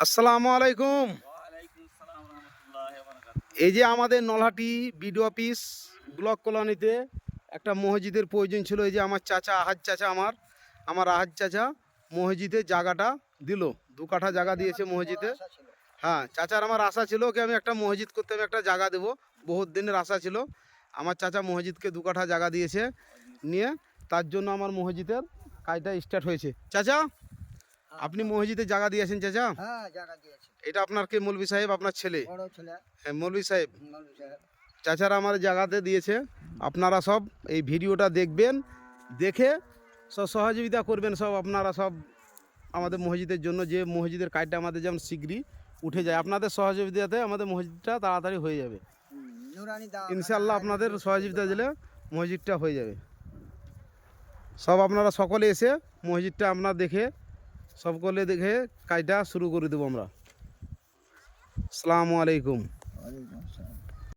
আসসালামু আলাইকুম। এই যে আমাদের নলহাটি বিডিও অফিস ব্লক কলোনিতে একটা মসজিদের প্রয়োজন ছিল। এই যে আমার চাচা আহাজ চাচা আমার আহাজ চাচা মসজিদে জায়গাটা দিল, 2 কাঠা জায়গা দিয়েছে মসজিদে। হ্যাঁ, চাচার আমার আশা ছিল কি আমি একটা মসজিদ করতে আমি একটা জায়গা দেবো, বহুত দিনের আশা ছিল। আমার চাচা মসজিদকে 2 কাঠা জায়গা দিয়েছে নিয়ে, তার জন্য আমার মসজিদের কাজটা স্টার্ট হয়েছে। চাচা, আপনি মসজিদে জায়গা দিয়েছেন চাচা? হ্যাঁ, জায়গা দিয়েছি। এটা আপনার কে মৌলভী সাহেব, আপনার ছেলে? বড় ছেলে হ্যাঁ মৌলভী সাহেব। মৌলভী সাহেব। চাচারা আমার জায়গাতে দিয়েছে। আপনারা সব এই ভিডিওটা দেখবেন, দেখে সব সহযোগিতা করবেন। সব আপনারা সব আমাদের মসজিদের জন্য, যে মসজিদের কাজটা আমাদের যেমন শীঘ্রই উঠে যায়, আপনাদের সহযোগিতাতে আমাদের মসজিদটা তাড়াতাড়ি হয়ে যাবে নুরানি দাও ইনশাআল্লাহ। আপনাদের সহযোগিতা দিলে মসজিদটা হয়ে যাবে। সব আপনারা সকলে এসে মসজিদটা আপনারা দেখে, সকলে দেখে কাজটা শুরু করে দেবো আমরা। আসসালামু আলাইকুম। ওয়ালাইকুম আসসালাম।